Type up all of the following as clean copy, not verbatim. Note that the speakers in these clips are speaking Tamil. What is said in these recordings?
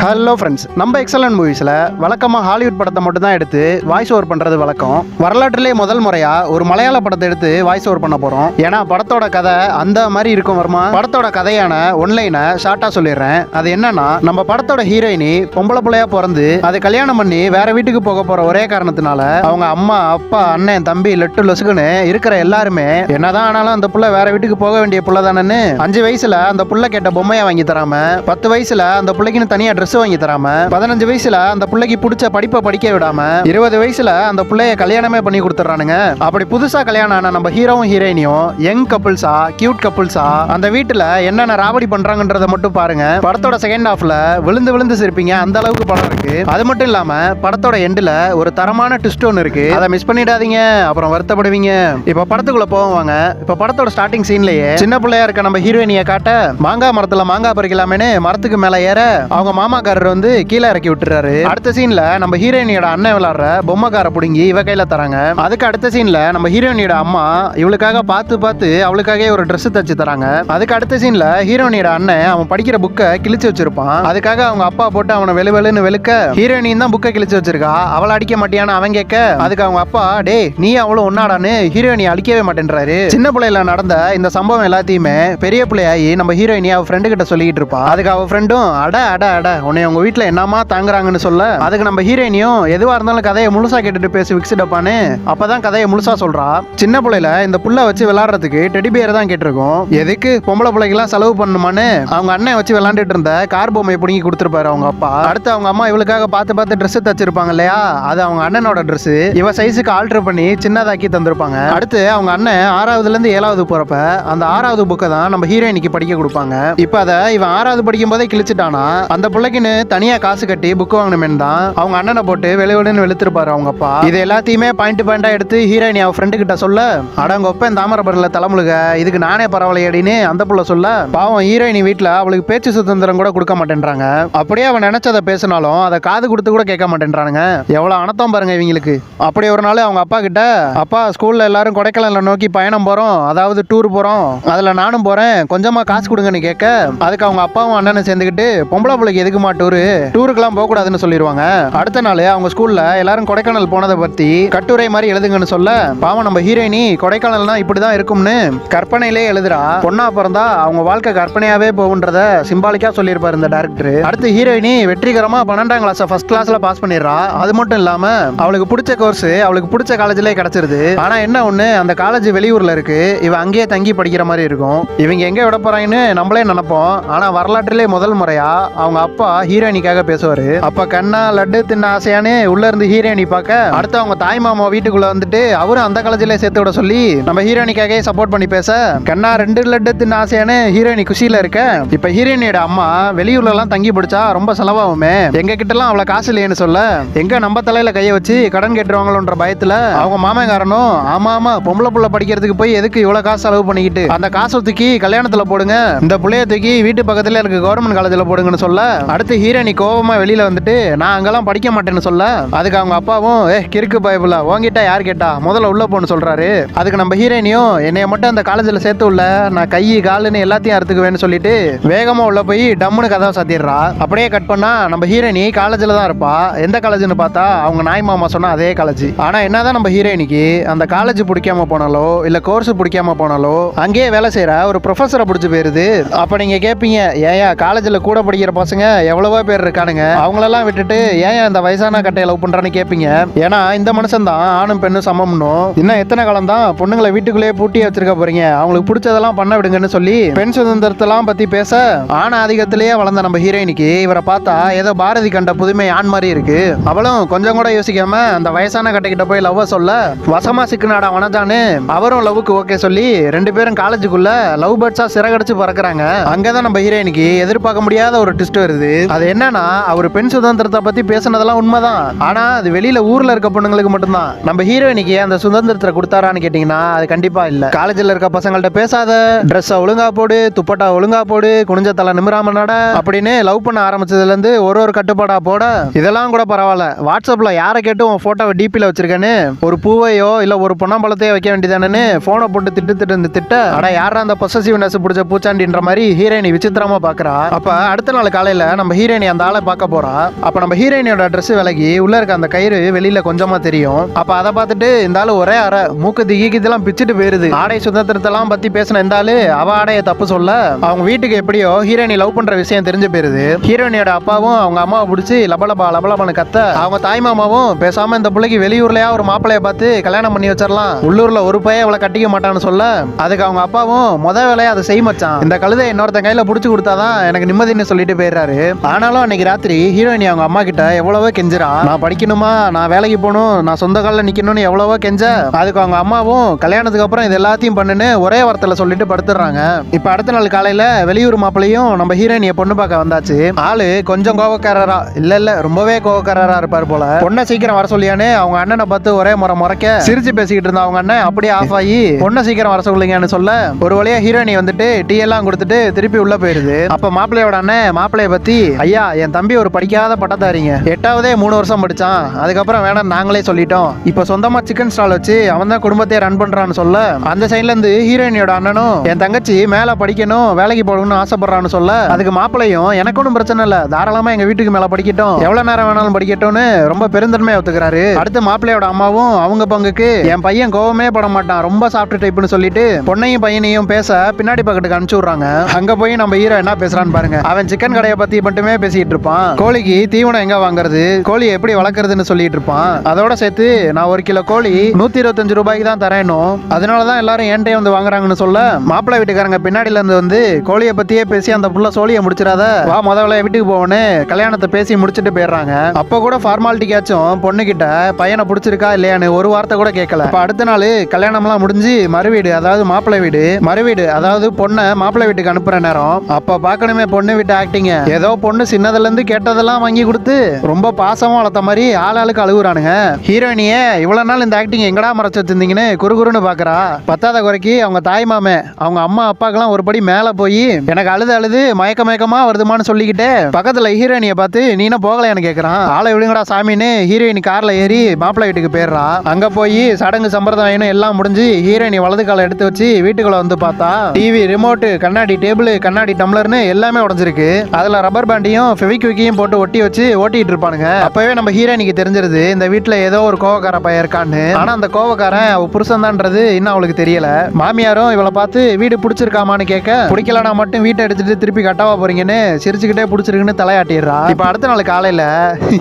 ஹலோ ஃப்ரெண்ட்ஸ், நம்ம எக்ஸலன்ட் மூவிஸில் வழக்கமாக ஹாலிவுட் படத்தை மட்டும் தான் எடுத்து வாய்ஸ் ஓவர் பண்ணுறது வழக்கம். வரலாற்றிலே முதல் முறையாக ஒரு மலையாள படத்தை எடுத்து வாய்ஸ் ஓவர் பண்ண போகிறோம். ஏன்னா படத்தோட கதை அந்த மாதிரி இருக்கும். வருமா படத்தோட கதையான ஒன்லைனை ஷார்ட்டாக சொல்லிடுறேன். அது என்னன்னா, நம்ம படத்தோட ஹீரோயினி பொம்பளை பிள்ளையா பிறந்து அது கல்யாணம் பண்ணி வேற வீட்டுக்கு போக போகிற ஒரே காரணத்தினால அவங்க அம்மா, அப்பா, அண்ணன், தம்பி, லெட்டு லொசுக்குன்னு இருக்கிற எல்லாருமே என்னதான் ஆனாலும் அந்த புள்ள வேற வீட்டுக்கு போக வேண்டிய புள்ள தானேன்னு 5 வயசுல அந்த புள்ள கேட்ட பொம்மையை வாங்கி தராம, 10 வயசுல அந்த பிள்ளைக்குன்னு தனியா ட்ரெஸ் வாங்கி தராம, 15 வயசுல அந்த பிள்ளைக்கு பிடிச்ச படிப்பை படிக்க விடாம, 20 வயசுல அந்த பிள்ளைய கல்யாணமே பண்ணி கொடுத்துறானுங்க. அப்படி புதுசா கல்யாணம் ஆன நம்ம ஹீரோவும் ஹீரோயினியும் யங் கப்புள்ஸா, கியூட் கப்புள்ஸா அந்த வீட்டுல என்னென்ன ராபடி பண்றாங்கன்றத மட்டும் பாருங்க. படத்தோட செகண்ட் ஹாஃப்ல விழுந்து விழுந்து சிரிப்பீங்க, அந்த அளவுக்கு படம் இருக்கு. அது மட்டும் இல்லாம படத்தோட எண்டுல ஒரு தரமான ட்விஸ்ட் ஒன்று இருக்கு. அதை மிஸ் பண்ணிடாதீங்க, அப்புறம் வருத்தப்படுவீங்க. இப்ப படத்துக்குள்ள போவாங்க. இப்ப படத்தோட ஸ்டார்டிங் சீன்லயே சின்ன பிள்ளையா இருக்க நம்ம ஹீரோயினியை காட்ட மாங்காய் மரத்துல மாங்காய் பறிக்கலாமேன்னு மரத்துக்கு மேல ஏற அவங்க மாமாக்காரர் வந்து கீழே இறக்கி விட்டுறாரு. அடுத்த சீன்ல நம்ம ஹீரோயினியோட அண்ணன் விளையாடுற பொம்மைக்கார புடுங்கி இவ கையில தராங்க. அதுக்கு அடுத்த சீன்ல நம்ம ஹீரோயினியோட அம்மா இவளுக்காக பார்த்து அவளுக்காக ஒரு ட்ரெஸ் தச்சு தராங்க. அதுக்கு அடுத்த சீன்ல ஹீரோயினியோட அண்ணன் அவன் படிக்கிற புக்கை கிழிச்சு வச்சிருப்பான். அதுக்காக அவங்க அப்பா போட்டு அவனை வெளுன்னு வெளுக்க ஹீரோயினியும் தான் புக்கை கிழிச்சு வச்சிருக்கா. அவளை அடிக்க மாட்டியான்னு அவன் கேட்க, அதுக்கு அவங்க அப்பா, டே நீ அவளும் ஒன்னாடான்னு ஹீரோயினி அழிக்கவே மாட்டேன்றாரு. சின்ன பிள்ளையில நடந்த இந்த சம்பவம் எல்லாத்தையுமே பெரிய பிள்ளையாகி நம்ம ஹீரோயினி அவ ஃப்ரெண்டு கிட்ட சொல்லிட்டு இருப்பா. அதுக்கு அவ ஃப்ரெண்டும், அட அட அட உன்னை உங்க வீட்டுல என்னமா தாங்குறாங்கன்னு சொல்ல, அதுக்கு நம்ம ஹீரோயினியும் எதுவா இருந்தாலும் கதையை முழுசா கேட்டுட்டு பேசி விக்ஸிடப்பான்னு அப்பதான் கதையை முழுசா சொல்றா. சின்ன பிள்ளையில இந்த புள்ள வச்சு விளையாடுறதுக்கு டெடி பியர் தான் கேட்டிருக்கோம். எதுக்கு பொம்பளை பிள்ளைக்கெல்லாம் செலவு பண்ணுமான்னு அவங்க அண்ணன் வச்சு விளையாண்டுட்டு இருந்த கார் பொம்மையை பிடிங்கி கொடுத்துருப்பாரு அவங்க அப்பா. அடுத்து அவங்க அம்மா இவளுக்காக பார்த்து ட்ரெஸ் தச்சிருப்பாங்க இல்லையா, அது அவங்க அண்ணனோட ட்ரெஸ் இவ சைஸுக்கு ஆல்டர் பண்ணி சின்னதாக்கி தந்திருப்பாங்க. அடுத்து அவங்க அண்ணன் 6வதுல இருந்து 7வது போறப்ப அந்த 6வது புக்கை தான் நம்ம ஹீரோயினிக்கு படிக்க கொடுப்பாங்க. இப்ப அதை இவன் 6வது படிக்கும் போதே கிழிச்சிட்டானா, அந்த பிள்ளைக்குன்னு தனியா காசு கட்டி புக் வாங்கணுமே தான் அவங்க அண்ணனை போட்டு வெளிவெளின்னு வெளுத்திருப்பாரு அவங்க அப்பா. இது எல்லாத்தையுமே பாயிண்டா எடுத்து ஹீரோயினி அவ ஃப்ரெண்டு கிட்ட சொல்ல, அடங்கொப்பன் தாமரபரல தலைமுழுக, இதுக்கு நானே பரவாயில்லையடின்னு அந்த புள்ள சொல்ல, பாவம் ஹீரோயினி வீட்டுல அவளுக்கு பேச்சு சுதந்திரம் கூட கொடுக்க மாட்டேன்றாங்க. அப்படியே அவன் நினைச்சதை பேசினாலும் அதை காது கொடுத்து கூட கேட்க மாட்டேன்றானுங்க. எவ்வளவு அனத்தம் பாருங்க இவங்களுக்கு. அப்படி ஒரு நாள் அவங்க அப்பா கிட்ட, அப்பா ஸ்கூல்ல எல்லாரும் கொடைக்கானல நோக்கி பயணம் போறோம், அதாவது டூர் போறோம், அதுல நானும் போறேன், கொஞ்சமா காசு கொடுங்கன்னு கேட்க, அதுக்கு அவங்க அப்பாவும் அண்ணனும் சேர்ந்துக்கிட்டு, பொம்பளை பிள்ளைக்கு எதுக்குமா டூருக்கெல்லாம் போக கூடாதுன்னு சொல்லிடுவாங்க. அடுத்த நாள் அவங்க ஸ்கூல்ல எல்லாரும் கொடைக்கானல் போனதை பத்தி கட்டுரை மாதிரி எழுதுங்கன்னு சொல்ல, பாவம் நம்ம ஹீரோயினி கொடைக்கானல்னா இப்படிதான் இருக்கும்னு கற்பனையிலே எழுதுறா. பொண்ணா பிறந்தா அவங்க வாழ்க்கை கற்பனையாவே போகுன்றத சிம்பாலிக்கா சொல்லியிருப்பாரு இந்த டைரக்டர். அடுத்து ஹீரோயினி வெற்றிகரமா 12ஆம் கிளாஸ் ஃபர்ஸ்ட் கிளாஸ்ல பாஸ் பண்ணிடுறா. அது மட்டும் இல்லாம அவளுக்கு பிடிச்ச கோர்ஸ் அவளுக்கு பிடிச்ச காலேஜ்ல கிடைச்சிருது. ஆனா என்ன ஒண்ணு, அந்த காலேஜ் வெளியூர்ல இருக்கு. இவ அங்கேயே தங்கி படிக்கிற மாதிரி இருக்கும். இவங்க எங்க விட போறாங்கன்னு நம்மளே நினைப்போம். ஆனா வரலாற்றிலே முதல் முறையா அவங்க அப்பா ஹீரோயினிக்காக பேசுவாரு. அப்ப கண்ணா லட்டு தின்ன ஆசையானு உள்ள இருந்து ஹீரோயினி பார்க்க, அடுத்து அவங்க தாய் மாமா வீட்டுக்குள்ள வந்துட்டு அவரும் அந்த காலேஜ்ல சேர்த்து விட சொல்லி நம்ம ஹீரோயினிக்காக சப்போர்ட் பண்ணி பேச, கண்ணா 2 லட்டு தின்ன ஆசையானு ஹீரோயினி குஷியில இருக்க, இப்ப ஹீரோயினியோட அம்மா வெளியூர்ல எல்லாம் தங்கி படிச்சா ரொம்ப செலவாகுமே, எங்க கிட்ட எல்லாம் அவ்வளவு காசு இல்லையேன்னு சொல்ல, எங்க நம்ம தலையில கைய வச்சு கடன் கேட்டுருவாங்களோன்ற பயத்துல அவங்க மாமங்காரனும், ஆமா பொம்பளை புள்ள படிக்கிறதுக்கு போய் எதுக்கு இவ்வளவு காசு செலவு பண்ணிக்கிட்டு, அந்த காசை தூக்கி கல்யாணத்துல போடுங்க, இந்த புள்ளைய தூக்கி வீட்டு பக்கத்துல எனக்கு கவர்மெண்ட் காலேஜ்ல போடுங்கன்னு சொல்ல, அடுத்து ஹீரோயினி கோபமா வெளியில வந்துட்டு நான் அங்கெல்லாம் படிக்க மாட்டேன்னு சொல்ல, அதுக்கு அவங்க அப்பாவும், கிறுக்கு பயப்புல உங்ககிட்ட யார் கேட்டா, முதல்ல உள்ள போன்னு சொல்றாரு. அதுக்கு நம்ம ஹீரோயினியும், என்னைய மட்டும் அந்த காலேஜ்ல சேர்த்து உள்ள, நான் கை காலுன்னு எல்லாத்தையும் அறுத்துக்குவேன்னு சொல்லிட்டு வேகமா உள்ள போய் டம்முன்னு கதவை சாத்திடுறா. அப்படியே கட் பண்ணா நம்ம ஹீரோயினி காலேஜ்ல தான் இருப்பா. எந்த காலேஜ்னு பார்த்தா அவங்க நாய் மாமா சொன்னா அதே காலேஜ். ஆனா என்னதான் நம்ம ஹீரோயினிக்கு அந்த காலேஜ் பிடிக்காம போனாலோ இல்ல கோர்ஸ் பிடிக்காம போனாலோ அங்கேயே வேலை செய்யற ஒரு ப்ரொஃபஸரை பிடிச்சி போயிருது. அப்ப நீங்க கேட்பீங்க, ஏயா காலேஜ்ல கூட படிக்கிற பசங்க எவ்வளவோ பேர் இருக்கானுங்க, அவங்களெல்லாம் விட்டுட்டு ஏன் இந்த வயசான கட்டையை லவ் பண்றான்னு கேட்பீங்க. ஏன்னா இந்த மனுஷன் தான் ஆணும் பெண்ணும் சமம்னும், இன்னும் எத்தனை காலம் தான் பொண்ணுங்களை வீட்டுக்குள்ளேயே பூட்டி வச்சிருக்க போறீங்க, அவங்களுக்கு பிடிச்சதெல்லாம் பண்ண விடுங்கன்னு சொல்லி பெண் சுதந்திரத்தெல்லாம் பத்தி பேச, ஆண் ஆதிக்கத்திலேயே வளர்ந்த நம்ம ஹீரோயினிக்கு இவரை பார்த்தா ஏதோ பாரதி கண்ட புதுமை ஆண் மாதிரி இருக்கு. அவளும் கொஞ்சம் கூட யோசிக்காம அந்த வயசான கட்டைக்கிட்ட போய் லவ் சொல்ல, வசமா சிக்குனாடா வனஜான்னு அவரும் லவ்வுக்கு ஓகே சொல்லி 2 பேரும் காலேஜுக்குள்ள லவ் பேர்ட்ஸா சிறகடிச்சு பறக்குறாங்க. அங்கதான் நம்ம ஹீரோயினிக்கு எதிர்பார்க்க முடியாத ஒரு ட்விஸ்ட் வருது. அது என்னன்னா, அவர் பெண் சுதந்திரத்தை பத்தி பேசினதெல்லாம் உண்மைதான். ஆனா அது வெளியில ஊர்ல இருக்க பொண்ணுங்களுக்கு மட்டும்தான். நம்ம ஹீரோயினிக்கு அந்த சுதந்திரத்தை கொடுத்தாரான்னு கேட்டீங்கன்னா அது கண்டிப்பா இல்ல. காலேஜ்ல இருக்க பசங்கள்ட்ட பேசாத, ட்ரெஸ் ஒழுங்கா போடு, துப்பட்டா ஒழுங்கா போடு, குனிஞ்ச தலை நிமிராம நட அப்படின்னு லவ் பண்ண ஆரம்பிச்சதுல இருந்து ஒரு கட்டுப்பாடா போட, இதெல்லாம் கூட பரவாயில்ல, வாட்ஸ்அப்ல யாரை கேட்டு உன் போட்டோவை டிபில வச்சிருக்கேன்னு ஒரு பூவையோ இல்ல ஒரு பொன்னாம்பழத்தையோ வைக்க வேண்டியதானு போனை போட்டு திட்டு அட யாரா அந்த பொசசிவ்னஸ் பிடிச்ச பூச்சாண்டின்ற மாதிரி ஹீரோயினி விசித்திரமா பாக்குறா. அப்ப அடுத்த நாள் காலையில நம்ம நம்ம ஹீரோயினி அந்த ஆளை பார்க்க போறா. அப்ப நம்ம ஹீரோயினியோட ட்ரெஸ் விலகி உள்ள இருக்க அந்த கயிறு வெளியில கொஞ்சமா தெரியும். அப்ப அதை பார்த்துட்டு இந்த ஆளு ஒரே அரை மூக்கு திகிதெல்லாம் பிச்சுட்டு போயிருது. ஆடை சுதந்திரத்தெல்லாம் பத்தி பேசின இந்த ஆளு அவ ஆடைய தப்பு சொல்ல அவங்க வீட்டுக்கு எப்படியோ ஹீரோயினி லவ் பண்ற விஷயம் தெரிஞ்சு போயிருது. ஹீரோயினியோட அப்பாவும் அவங்க அம்மாவை பிடிச்சி லபலபான்னு கத்த அவங்க தாய் மாமாவும் பேசாம இந்த பிள்ளைக்கு வெளியூர்லயா ஒரு மாப்பிளைய பார்த்து கல்யாணம் பண்ணி வச்சிடலாம், உள்ளூர்ல ஒரு பையன் அவளை கட்டிக்க மாட்டான்னு சொல்ல அதுக்கு அவங்க அப்பாவும் வேலையை அதை செய் மச்சான், இந்த கழுதை இன்னொருத்தன் கையில புடிச்சு கொடுத்தாதான் எனக்கு நிம்மதினு சொல்லிட்டு போயிடுறாரு. ஆனாலும் அன்னைக்கு ராத்திரி ஹீரோயினி அவங்க அம்மா கிட்ட எவ்வளவோ கெஞ்சுறா, நான் படிக்கணுமா, நான் வேலைக்கு போகணும், நான் சொந்த காலில் நிக்கணும்னு எவ்வளவோ கெஞ்ச அதுக்கு அவங்க அம்மாவும் கல்யாணத்துக்கு அப்புறம் இது எல்லாத்தையும் பண்ணுன்னு ஒரே வார்த்தையில சொல்லிட்டு படுத்துடுறாங்க. இப்ப அடுத்த நாள் காலையில வெளியூர் மாப்பிளையும் நம்ம ஹீரோயினியை பொண்ணு பார்க்க வந்தாச்சு. ஆளு கொஞ்சம் கோவக்காரரா இல்ல ரொம்பவே கோவக்காரரா இருப்பார் போல. பொண்ணை சீக்கிரம் வர சொல்லியானு அவங்க அண்ணனை பார்த்து ஒரே முறைக்க சிரிச்சு பேசிக்கிட்டு இருந்தா அவங்க அண்ணன் அப்படியே ஆஃப் ஆகி பொண்ணை சீக்கிரம் வர சொல்லுங்கன்னு சொல்ல ஒரு வழியா ஹீரோயினி வந்துட்டு டீ எல்லாம் கொடுத்துட்டு திருப்பி உள்ள போயிருது. அப்ப மாப்பிள்ளையோட அண்ணன் மாப்பிள்ளைய பத்தி, ஐயா என் தம்பி ஒரு படிக்காத பட்டதாரிங்க, 8ஆவதே 3 வருஷம் படிச்சான், அதுக்கப்புறம் வேணாம் நாங்களே சொல்லிட்டோம், இப்ப சொந்தமா சிக்கன் ஸ்டால் வச்சு அவன் தான் குடும்பத்தை ரன் பண்றான்னு சொல்ல அந்த சைட்ல இருந்து ஹீரோயினியோட அண்ணனும் என் தங்கச்சி மேல படிக்கணும் வேலைக்கு போகணும்னு ஆசைப்படுறான்னு சொல்ல அதுக்கு மாப்பிள்ளையும் எனக்கு ஒன்றும் பிரச்சனை இல்ல, தாராளமா எங்க வீட்டுக்கு மேல படிக்கட்டும், எவ்வளவு நேரம் வேணாலும் படிக்கட்டும்னு ரொம்ப பெருந்தன்மையா ஒத்துக்கிறாரு. அடுத்து மாப்பிள்ளையோட அம்மாவும் அவங்க பங்குக்கு என் பையன் கோவமே பட மாட்டான், ரொம்ப சாஃப்ட் டைப்னு சொல்லிட்டு பொண்ணையும் பையனையும் பேச பின்னாடி பக்கத்துக்கு அனுப்பிச்சு விடுறாங்க. அங்க போய் நம்ம ஹீரோ என்ன பேசுறான்னு பாருங்க. அவன் சிக்கன் கடையை பத்தி மட்டுமே பேசிட்டு இருப்பான், கோழிக்கு தீவனம் எங்க வாங்குறது, கோழி எப்படி வளர்க்கறதுன்னு சொல்லிட்டு இருப்பான். அதோட சேர்த்து நான் 1 கிலோ கோழி 125 ரூபாய்க்கு தான் தரேனும், அதனாலதான் எல்லாரும் என்கிட்டே வந்து வாங்குறாங்கன்னு சொல்ல மாப்பிள்ளை வீட்டுக்காரங்க பின்னாடில இருந்து வந்து கோழியை பத்தியே பேசி அந்த புள்ள சோழியை முடிச்சிடாத வா முதல்ல வீட்டுக்கு போவனு கல்யாணத்தை பேசி முடிச்சுட்டு போயிடுறாங்க. அப்ப கூட ஃபார்மாலிட்டிக்காச்சும் பொண்ணு கிட்ட பையனை பிடிச்சிருக்கா இல்லையான்னு ஒரு வார்த்தை கூட கேட்கல. இப்ப அடுத்த நாள் கல்யாணம்லாம் முடிஞ்சு மறுவீடு அதாவது மாப்பிள்ளை வீடு மறுவீடு அதாவது பொண்ணை மாப்பிள்ளை வீட்டுக்கு அனுப்புற நேரம் அப்ப பாக்கணுமே பொண்ணு வீட்டு ஆக்டிங்க, ஏதோ பொண்ணு சின்னதுல இருந்து கேட்டதெல்லாம் வாங்கி கொடுத்து ரொம்ப பாசமா வளர்த்த மாதிரி ஆளாளுக்கு அழுகுறானுங்க. ஹீரோயினியே இவ்வளவு நாள் இந்த ஆக்டிங் எங்கடா மறைச்சு வச்சிருந்தீங்கன்னு குறுகுறுன்னு பாக்குறா. பத்தாத குறைக்கு அவங்க தாய் மாமே அவங்க அம்மா அப்பாக்கெல்லாம் ஒரு படி மேல போய் எனக்கு அழுது மயக்கமா வருதுமான்னு சொல்லிக்கிட்டே பக்கத்துல ஹீரோயினியை பார்த்து நீனும் போகலையான்னு கேக்குறான். ஆளை விடுங்கடா சாமின்னு ஹீரோயினி கார்ல ஏறி மாப்பிள்ளை வீட்டுக்கு போயிடுறா. அங்க போய் சடங்கு சம்பிரதாயம் எல்லாம் முடிஞ்சு ஹீரோயினி வலது காலை எடுத்து வச்சு வீட்டுக்குள்ள வந்து பார்த்தா டிவி ரிமோட்டு கண்ணாடி டேபிள் கண்ணாடி டம்ளர்னு எல்லாமே உடஞ்சிருக்கு. அதுல ரப்பர் பேண்டையும் ஃபெவிக்விக்கையும் போட்டு ஒட்டி வச்சு ஓட்டிட்டு இருப்பானுங்க. அப்பவே நம்ம ஹீரோயினிக்கு தெரிஞ்சிருது இந்த வீட்டுல ஏதோ ஒரு கோவக்கார பையன் இருக்கான்னு. ஆனா அந்த கோவக்காரன் அவ புருஷன் தான்ன்றது இன்னும் அவளுக்கு தெரியல. மாமியாரும் இவளை பார்த்து வீடு பிடிச்சிருக்காமான்னு கேட்க பிடிக்கலனா மட்டும் வீட்டை எடுத்துட்டு திருப்பி கட்டாவா போறீங்கன்னு சிரிச்சுக்கிட்டே பிடிச்சிருக்குன்னு தலையாட்டிடுறா. இப்ப அடுத்த நாள் காலையில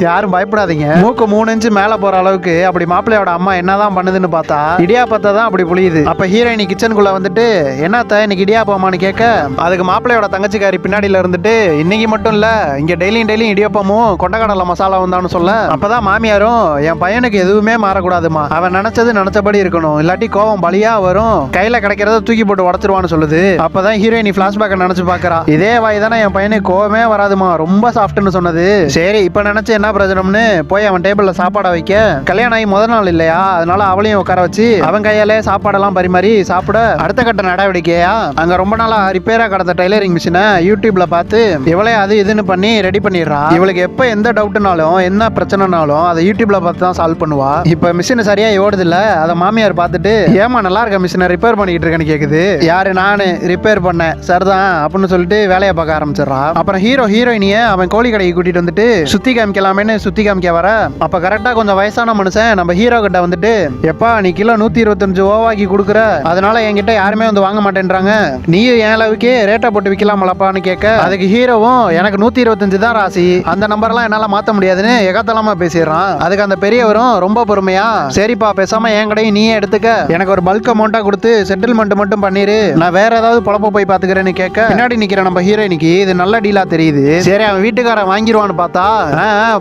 யாரும் பயப்படாதீங்க, மூக்கு 3 இன்ச்சு மேல போற அளவுக்கு அப்படி மாப்பிள்ளையோட அம்மா என்னதான் பண்ணுதுன்னு பார்த்தா இடியாப்பத்தை தான் அப்படி புளியுது. அப்ப ஹீரோயினி கிச்சனுக்குள்ள வந்துட்டு என்னத்த இன்னைக்கு இடியாப்பமான்னு கேட்க அதுக்கு மாப்பிள்ளையோட தங்கச்சிக்காரி பின்னாடியில இருந்துட்டு இன்னைக்கு மட்டும் இல்ல இங்க டெய்லியும் இடியாப்பமும் கொண்டக்கடலை மசாலாவும் தான் சொல்ல அப்பதான் மாமியாரும் என் பையனுக்கு எதுவுமே மாறக்கூடாதுமா, அவன் நினைச்சபடி இருக்கணும், இல்லாட்டி கோவம் பலியா வரும், கையில கிடைக்கிறத தூக்கி போட்டு உடச்சிருவான்னு சொல்லுது. அப்பதான் ஹீரோயினி பிளாஷ்பேக் நினைச்சு பாக்குறா. இதே வாய் தானே என் பையனுக்கு கோவமே வராதுமா, ரொம்ப சாஃப்ட்னு சொன்னது. சரி இப்ப நினைச்சு என்ன பிரயோஜனம்னு போய் அவன் டேபிள்ல சாப்பாடை வைக்க கல்யாணம் ஆகி முதல் நாள் இல்லையா அதனால அவளையும் உட்கார வச்சு அவன் கையாலே சாப்பாடெல்லாம் பரிமாறி சாப்பிட அடுத்த கட்ட நடவடிக்கையா அங்க ரொம்ப நாளா ரிப்பேரா கிடந்த டைலரிங் மிஷினை யூடியூப்ல பார்த்து இவளே அது இதுன்னு பண்ணி ரெடி பண்ணிடுறா. இவளுக்கு எப்ப எந்த டவுட்னாலும் என்ன பிரச்சனைனாலும் அதை யூடியூப்ல பார்த்து தான் சால்வ் பண்ணுவா. இப்ப மிஷின் சரியா ஓடுது இல்ல அதை மாமியார் பார்த்துட்டு ஏமா நல்லா இருக்க மிஷினை ரிப்பேர் பண்ணிட்டு இருக்கேன்னு கேக்குது. யாரு நானு ரிப்பேர் பண்ணேன் சரிதான் அப்படின்னு சொல்லிட்டு வேலையை பார்க்க ஆரம்பிச்சிடறா. அப்புறம் ஹீரோயினிய அவன் கோழி கடைக்கு கூட்டிட்டு வந்துட்டு சுத்தி காமிக்கலாமேன்னு சுத்தி காமிக்க வர அப்ப கரெக்டா கொஞ்சம் வயசான மனுஷன் நம்ம ஹீரோ கிட்ட வந்துட்டு எப்பா நீ கிலோ 125 ஓவாக்கி கொடுக்குற அதனால என்கிட்ட யாருமே வந்து வாங்க மாட்டேன்றாங்க, நீயும் என் அளவுக்கு ரேட்டை போட்டு விற்கலாமலப்பான்னு கேட்க அதுக்கு ஹீரோவும் எனக்கு 125 தான் ராசி, அந்த நம்பர்லாம் என்னால மாத்த முடியாதுன்னு எகத்தலமா பேசிடுறான். அதுக்கு அந்த பெரியவரும் ரொம்ப பொறுமையா சரிப்பா பேசாம என் கடையும் நீயே எடுத்துக்க, எனக்கு ஒரு பல்க் அமௌண்டா கொடுத்து செட்டில்மெண்ட் மட்டும் பண்ணிரு, நான் வேற ஏதாவது பொழப்ப போய் பாத்துக்கிறேன்னு கேட்க பின்னாடி நிக்கிற நம்ம ஹீரோயினிக்கு இது நல்ல டீலா தெரியுது. சரி அவன் வீட்டுக்காரன் வாங்கிடுவான்னு பார்த்தா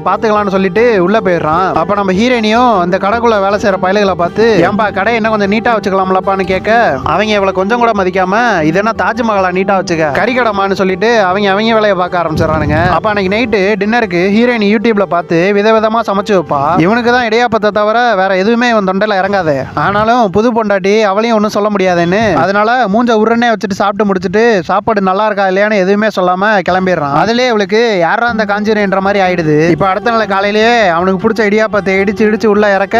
பாத்துக்கலாம்னு சொல்லிட்டு உள்ள போயிடுறான். அப்ப நம்ம ஹீரோயினியும் அந்த கடைக்குள்ள வேலை செய்யற பயலுகளை பார்த்து ஏன்பா கடை என்ன கொஞ்சம் நீட்டா வச்சுக்கலாம்லப்பான்னு கேட்க அவங்க இவளை கொஞ்சம் கூட மதிக்காம இது என்ன தாஜ்மஹாலா நீட்டா வச்சுக்க கறிக்கடமான்னு சொல்லிட்டு அவங்க வேலையை பார்க்க ஆரம்பிச்சிடறானுங்க. அப்ப அன்னைக்கு நைட்டு டின்னருக்கு ஹீரோயின் யூடியூப்ல பார்த்து விதவிதமா சமைச்சு வைப்பா. இவனுக்கு தான் இடையாப்பத்தை தவிர வேற எதுவுமே இவன் தொண்டையில இறங்காது. ஆனாலும் புது பொண்டாட்டி அவளையும் ஒன்றும் சொல்ல முடியாதுன்னு அதனால மூஞ்ச உருன்னே வச்சுட்டு சாப்பிட்டு முடிச்சுட்டு சாப்பாடு நல்லா இருக்கா இல்லையான்னு எதுவுமே சொல்லாம கிளம்பிடுறான். அதுலயே அவளுக்கு யாரா அந்த காஞ்சிரன்ற மாதிரி ஆயிடுது. இப்ப அடுத்த நாள் காலையிலேயே அவனுக்கு பிடிச்ச இடியாப்பத்தை இடிச்சு உள்ள இறக்க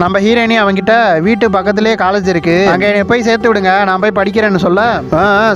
நம்ம ஹீரோயினி அவங்கிட்ட வீட்டு பக்கத்திலேயே காலேஜ் இருக்கு அங்க என்னை போய் சேர்த்து விடுங்க நான் போய் படிக்கிறேன்னு சொல்ல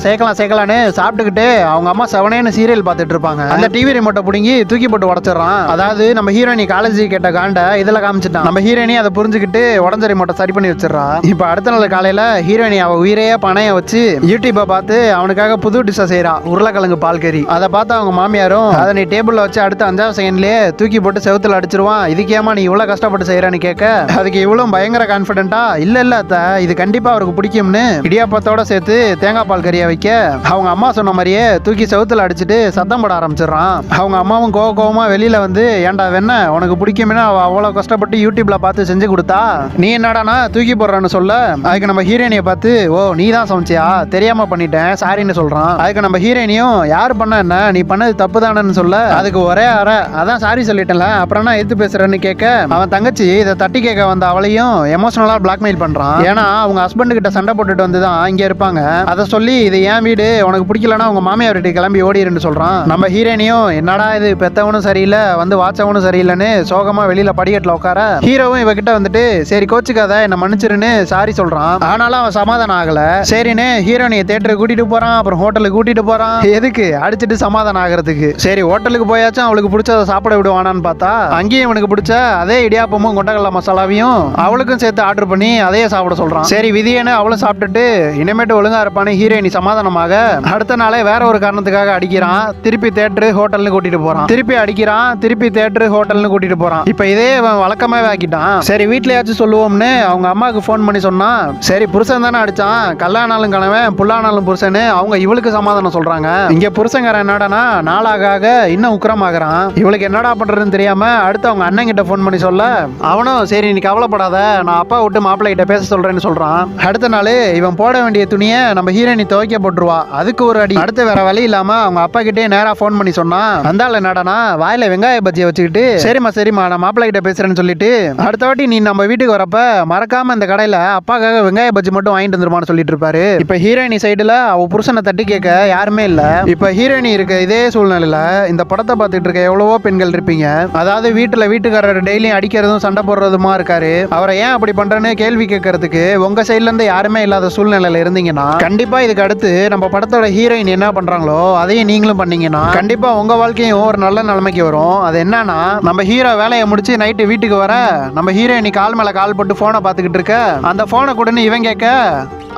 சேர்க்கலான்னு சாப்பிட்டுக்கிட்டு அவங்க அம்மா செவனேன்னு சீரியல் பார்த்துட்டு இருப்பாங்க. இருப்பாங்க. அந்த டிவி ரிமோட்டை புடுங்கி தூக்கி போட்டு உடச்சிடறான். அதாவது நம்ம ஹீரோயினி காலேஜ் கேட்ட காண்ட இதுல காமிச்சிட்டான். நம்ம ஹீரோயினி அதை புரிஞ்சுக்கிட்டு உடஞ்ச ரிமோட்டை சரி பண்ணி வச்சிடறா. இப்ப அடுத்த நாள் காலையில ஹீரோயினி அவ உயிரையே பணைய வச்சு யூடியூப்பை பார்த்து அவனுக்காக புது டிஷ்ஷை செய்யறா, உருளைக்கிழங்கு பால் கறி. அதை பார்த்து அவங்க மாமியாரும் அதை நீ டேபிள்ல வச்சு அடுத்த 5வது செகண்ட்லயே தூக்கி போட்டு செவுத்துல அடிச்சிருவான், இதுக்கேமா நீ இவ்வளவு கஷ்டப்பட்டு செய்யறான்னு கேட்க அதுக்கு இவ்வளவு பயங்கர கான்பிடென்ட்டா இல்ல அத்தை இது கண்டிப்பா அவருக்கு பிடிக்கும்னு இடியாப்பத்தோட சேர்த்து தேங்காய் பால் கறியை வைக்க அவங்க அம்மா சொன்ன மாதிரியே தூக்கி செவுத்துல அடிச்சுட்டு சத்தம் போட ஆரம்பிச்சிடறான். அவங்க அம்மாவும் கோவமா வெளியில வந்து ஏன்டா வெண்ண உனக்கு பிடிக்கும்னு அவ அவ்வளவு கஷ்டப்பட்டு யூடியூப்ல பார்த்து செஞ்சு கொடுத்தா நீ என்னடானா தூக்கி போடுறான்னு சொல்ல அதுக்கு நம்ம ஹீரோயினியை பார்த்து ஓ நீ தான் சமைச்சியா தெரியாம பண்ணிட்டேன் சாரின்னு சொல்றான். அதுக்கு நம்ம ஹீரோயினியும் யாரு பண்ண என்ன நீ பண்ணது தப்பு தானேன்னு சொல்ல அதுக்கு ஒரே அரை அதான் சாரி சொல்லிட்டேன்ல அப்புறம் நான் எடுத்து பேசுறேன்னு கேட்க அவன் தங்கச்சி இதை தட்டி கேட்க வந்த அவளையும் எமோஷனலா பிளாக்மெயில் பண்றான். ஏன்னா அவங்க ஹஸ்பண்ட் கிட்ட சண்டை போட்டுட்டு வந்துதான் இங்க இருப்பாங்க. அதை சொல்லி இது என் வீடு உனக்கு பிடிக்கலன்னா உங்க மாமியார் வீட்டுக்கு கிளம்பி ஓடிருன்னு சொல்றான். நம்ம ஹீரோயினியும் என்னடா இது பெத்தவனும் சரியில்லை வந்து வாச்சவனும் சரியில்லைன்னு சோகமா வெளியில படிக்கட்டுல உட்கார ஹீரோவும் இவகிட்ட வந்துட்டு சரி கோச்சுக்காத என்ன மன்னிச்சிருன்னு சாரி சொல்றான். ஆனாலும் அவன் சமாதானம் ஆகல. சரின்னு ஹீரோனியை தியேட்டருக்கு கூட்டிட்டு போறான், அப்புறம் ஹோட்டலுக்கு கூட்டிட்டு போறான். எதுக்கு அடிச்சுட்டு சமாதானம் ஆகிறதுக்கு. சரி ஹோட்டலுக்கு போயாச்சும் அவளுக்கு பிடிச்சதை சாப்பிட விடுவானான்னு பார்த்தா அங்கேயும் இவனுக்கு பிடிச்ச அதே இடியாப்பமும் கொண்டக்கடலை மசாலாவையும் அவளுக்கும் சேர்த்து ஆர்டர் பண்ணி அதையே சாப்பிட சொல்றான். சரி விதியேன்னு அவளும் சாப்பிட்டுட்டு இனிமேட்டு ஒழுங்கா இருப்பான்னு ஹீரோயினி சமாதானமாக அடுத்த நாளே வேற ஒரு காரணத்துக்காக அடிக்கிறான். திருப்பி தியேட்டரு ஹோட்டல்னு கூட்டிட்டு போறான். திருப்பி அடிக்கிறான், திருப்பி தியேட்டரு ஹோட்டல்னு கூட்டிட்டு போறான். இப்ப இதே வழக்கமாவே ஆக்கிட்டான். சரி வீட்லயாச்சும் சொல்லுவோம்னு அவங்க அம்மாவுக்கு ஃபோன் பண்ணி சொன்னா சரி புருஷன் தானே அடிச்சான் கல்லானாலும் கணவன் புல்லானாலும் புருஷன்னு அவங்க இவளுக்கு சமாதானம் சொல்றாங்க. இங்க புருஷங்கார என்னடானா நாளாக இன்னும் உக்கிரமாகறான். இவளுக்கு என்னடா பண்றதுன்னு தெரியாம அடுத்து அவங்க அண்ணன் கிட்ட ஃபோன் பண்ணி சொல்ல அவனும் சரி நீ கவலைப்படாத நான் அப்பா விட்டு மாப்பிள்ளை கிட்ட பேச சொல்றேன்னு சொல்றான். அடுத்த நாள் இவன் போட வேண்டிய துணியை நம்ம ஹீரோயினி துவைக்க போட்டுருவா. அதுக்கு ஒரு அடி. அடுத்து வேற வழி இல்லாம அவங்க அப்பா கிட்டே நேரா ஃபோன் பண்ணி சொன்னா அந்தால என்னடானா வாயில வெங்காய பஜ்ஜியை வச்சுக்கிட்டு சரிம்மா நான் மாப்பிள்ளை கிட்ட பேசுறேன்னு சொல்லிட்டு அடுத்த வாட்டி நீ நம்ம வீட்டுக்கு வரப்ப மறக்காம இந்த கடையில அப்பாக்காக வெங்காய பஜ்ஜி மட்டும் வாங்கிட்டு வந்துருமான்னு சொல்லிட்டு இருப்பாரு. இப்ப ஹீரோயினி சைடுல அவ புருஷனை தட்டி கேட்க யாருமே இல்ல. இப்ப ஹீரோயினி இருக்க இதே சூழ்நிலையில இந்த படத்தை பார்த்துட்டு இருக்க எவ்வளவோ பெண்கள் இருப்பீங்க. அதாவது வீட்டுக்காரர் டெய்லியும் அடிக்கிறதும் சண்டை போடுறதுமா இருக்காரு. அவரை ஏன் அப்படி பண்றேன்னு கேள்வி கேட்கறதுக்கு உங்க சைட்ல இருந்து யாருமே இல்லாத சூழ்நிலையில இருந்தீங்கன்னா கண்டிப்பா இதுக்கு அடுத்து நம்ம படத்தோட ஹீரோயின் என்ன பண்றாங்களோ அதையும் நீங்களும் பண்ணீங்கன்னா கண்டிப்பா உங்க வாழ்க்கையும் ஒரு நல்ல நிலைமைக்கு வரும். அது என்னன்னா நம்ம ஹீரோ வேலையை முடிச்சு நைட்டு வீட்டுக்கு வர நம்ம ஹீரோயினி கால் மேல கால் போட்டு போனை பார்த்துக்கிட்டு இருக்க அந்த போனை கூடன்னு இவன் கேட்க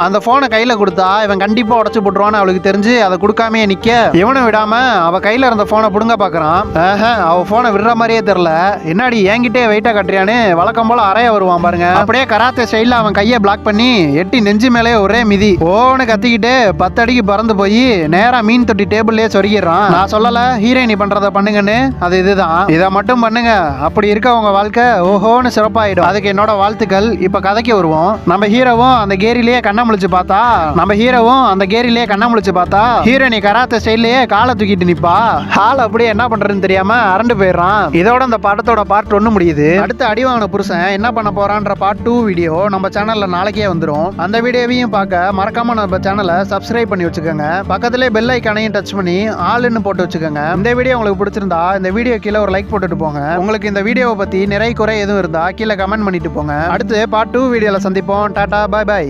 அந்த போனை கையில கொடுத்தா இவன் கண்டிப்பா உடச்சு போட்டுருவான்னு அவளுக்கு தெரிஞ்சு அதை கொடுக்காமே நிக்க இவனை விடாம அவ கையில இருந்த போனை புடுங்க பாக்குறான். அவ போனை விடுற மாதிரியே தெரியல. என்னாடி என்கிட்டே வெயிட்டா கட்டுறியான்னு வழக்கம் போல அறைய வருவான் பாருங்க. அப்படியே கராத்தே ஸ்டைல்ல அவன் கையை பிளாக் பண்ணி எட்டி நெஞ்சு மேலே ஒரே மிதி ஓன்னு கத்திக்கிட்டு 10 அடிக்கு பறந்து போய் நேரா மீன் தொட்டி டேபிள்லயே சொருகிடுறான். நான் சொல்லல ஹீரோயினி பண்றத பண்ணுங்கன்னு, அது இதுதான். இதை மட்டும் பண்ணுங்க, அப்படி இருக்க உங்க வாழ்க்கை ஓஹோன்னு சிறப்பாயிடும். அதுக்கு என்னோட வாழ்த்துக்கள். இப்ப கதைக்கு வருவோம். நம்ம ஹீரோவும் அந்த கேரிலேயே கண்ண முழிச்சு பார்த்தா ஹீரோயினி கராத்தே ஸ்டைல்லயே காலை தூக்கிட்டு நிப்பா. ஹால் அப்படியே என்ன பண்றதுன்னு தெரியாம அரண்டு போயிடுறான். இதோட அந்த படத்தோட பார்ட் 1 முடியுது. அடுத்து அடிவாங்கின புருஷன் என்ன பண்ண போறான்ற பார்ட் 2 வீடியோ நம்ம சேனல்ல நாளைக்கே வந்துடும். அந்த வீடியோவையும் பார்க்க மறக்காம நம்ம சேனலை சப்ஸ்கிரைப் பண்ணி வச்சுக்கோங்க. பக்கத்திலே பெல் ஐக்கானையும் டச் பண்ணி ஆல்னு போட்டு வச்சுக்கோங்க. இந்த வீடியோ உங்களுக்கு பிடிச்சிருந்தா இந்த வீடியோ கீழே ஒரு லைக் போட்டுட்டு போங்க. உங்களுக்கு இந்த வீடியோவை பத்தி நிறைய குறை எதுவும் இருந்தா கீழே கமெண்ட் பண்ணிட்டு போங்க. அடுத்து பார்ட் 2 வீடியோல சந்திப்போம். டாடா, பாய் பாய்.